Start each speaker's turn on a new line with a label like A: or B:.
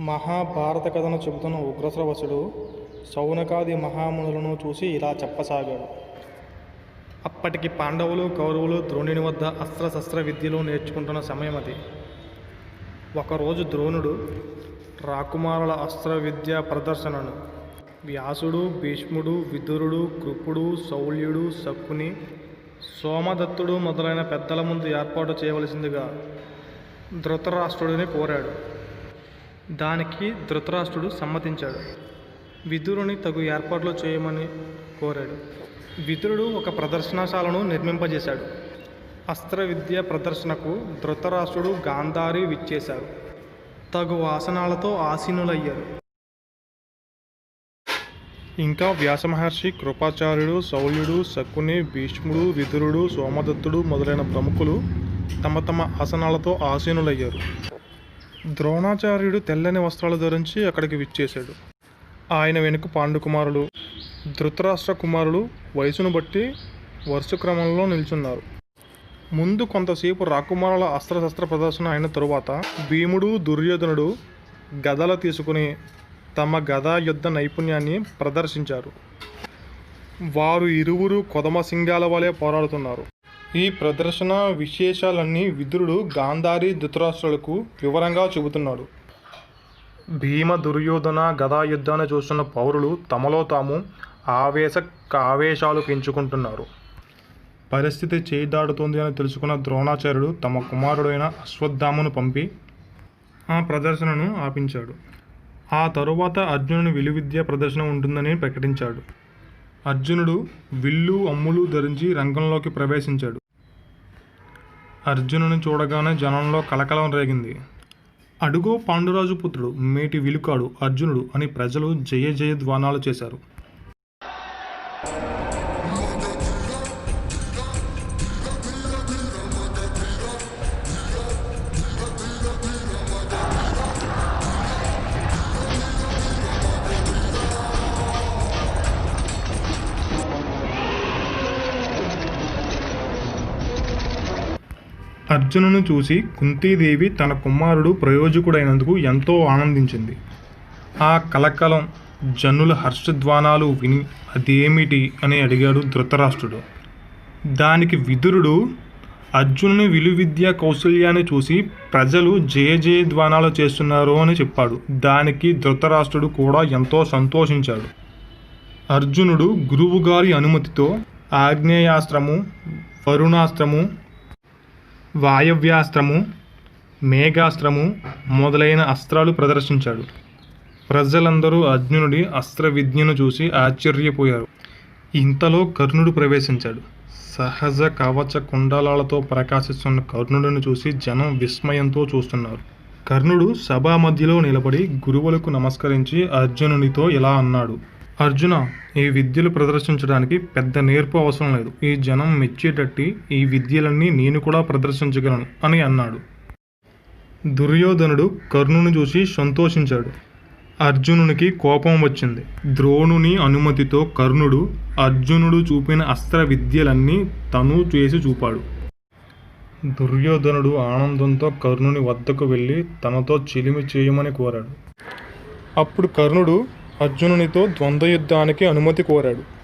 A: మహాభారత కథను చెబుతున్న ఉగ్రశ్రవసుడు శౌనకాది మహామునులను చూసి ఇలా చెప్పసాగాడు. అప్పటికి పాండవులు కౌరవులు ద్రోణుని వద్ద అస్త్రశస్త్ర విద్యలు నేర్చుకుంటున్న సమయం అది. ఒకరోజు ద్రోణుడు రాకుమారుల అస్త్ర విద్యా ప్రదర్శనను వ్యాసుడు, భీష్ముడు, విదురుడు, కృపుడు, శౌల్యుడు, శకుని, సోమదత్తుడు మొదలైన పెద్దల ముందు ఏర్పాటు చేయవలసిందిగా ధృతరాష్ట్రుడిని కోరాడు. దానికి ధృతరాష్ట్రుడు సమ్మతించాడు. విదురుని తగు ఏర్పాట్లు చేయమని కోరాడు. విదురుడు ఒక ప్రదర్శనశాలను నిర్మింపజేశాడు. అస్త్ర విద్య ప్రదర్శనకు ధృతరాష్ట్రుడు, గాంధారి విచ్చేశారు. తగు ఆసనాలతో ఆసీనులయ్యారు. ఇంకా వ్యాసమహర్షి, కృపాచార్యుడు, శౌల్యుడు, శకుని, భీష్ముడు, విదురుడు, సోమదత్తుడు మొదలైన ప్రముఖులు తమ తమ ఆసనాలతో ఆసీనులయ్యారు. ద్రోణాచార్యుడు తెల్లని వస్త్రాలు ధరించి అక్కడికి విచ్చేశాడు. ఆయన వెనుక పాండుకుమారులు, ధృతరాష్ట్ర కుమారులు వయసును బట్టి వరుస క్రమంలో నిల్చున్నారు. ముందు కొంతసేపు రాకుమారుల అస్త్రశస్త్ర ప్రదర్శన అయిన తరువాత భీముడు, దుర్యోధనుడు గదలు తీసుకుని తమ గదా యుద్ధ నైపుణ్యాన్ని ప్రదర్శించారు. వారు ఇరువురు కొదమ సింగాల వలె పోరాడుతున్నారు. ఈ ప్రదర్శన విశేషాలన్నీ విదురుడు గాంధారి, ధృతరాష్ట్రులకు వివరంగా చెబుతున్నాడు. భీమ, దుర్యోధన గదా యుద్ధాన్ని చూస్తున్న పౌరులు తమలో తాము ఆవేశాలు పెంచుకుంటున్నారు. పరిస్థితి చేయి దాడుతోంది అని తెలుసుకున్న ద్రోణాచార్యుడు తమ కుమారుడైన అశ్వత్థామను పంపి ఆ ప్రదర్శనను ఆపించాడు. ఆ తరువాత అర్జునుని విలువిద్య ప్రదర్శన ఉంటుందని ప్రకటించాడు. అర్జునుడు విల్లు, అమ్ములు ధరించి రంగంలోకి ప్రవేశించాడు. అర్జునుని చూడగానే జనంలో కలకలం రేగింది. అడుగో పాండురాజు పుత్రుడు, మేటి విలుకాడు అర్జునుడు అని ప్రజలు జయ జయ ధ్వానాలు చేశారు. అర్జునుని చూసి కుంతీదేవి తన కుమారుడు ప్రయోజకుడైనందుకు ఎంతో ఆనందించింది. ఆ కలకలం, జనుల హర్షధ్వానాలు విని అదేమిటి అని అడిగాడు ధృతరాష్ట్రుడు. దానికి విదురుడు అర్జునుని విలువిద్యా కౌశల్యాన్ని చూసి ప్రజలు జయ జయ ధ్వానాలు చేస్తున్నారు అని చెప్పాడు. దానికి ధృతరాష్ట్రుడు కూడా ఎంతో సంతోషించాడు. అర్జునుడు గురువుగారి అనుమతితో ఆగ్నేయాస్త్రము, వరుణాస్త్రము, వాయవ్యాస్త్రము, మేఘాస్త్రము మొదలైన అస్త్రాలు ప్రదర్శించాడు. ప్రజలందరూ అర్జునుడి అస్త్ర విద్యను చూసి ఆశ్చర్యపోయారు. ఇంతలో కర్ణుడు ప్రవేశించాడు. సహజ కవచ కుండలాలతో ప్రకాశిస్తున్న కర్ణుడిని చూసి జనం విస్మయంతో చూస్తున్నారు. కర్ణుడు సభా మధ్యలో నిలబడి గురువులకు నమస్కరించి అర్జునునితో ఇలా అన్నాడు. అర్జున, ఈ విద్యలు ప్రదర్శించడానికి పెద్ద నేర్పు అవసరం లేదు. ఈ జనం మెచ్చేటట్టి ఈ విద్యలన్నీ నేను కూడా ప్రదర్శించగలను అని అన్నాడు. దుర్యోధనుడు కర్ణుని చూసి సంతోషించాడు. అర్జునునికి కోపం వచ్చింది. ద్రోణుని అనుమతితో కర్ణుడు అర్జునుడు చూపిన అస్త్ర విద్యలన్నీ తను చేసి చూపాడు. దుర్యోధనుడు ఆనందంతో కర్ణుని వద్దకు వెళ్ళి తనతో చిలిమి చేయమని కోరాడు. అప్పుడు కర్ణుడు అర్జునునితో ద్వంద్వ యుద్ధానికి అనుమతి కోరాడు.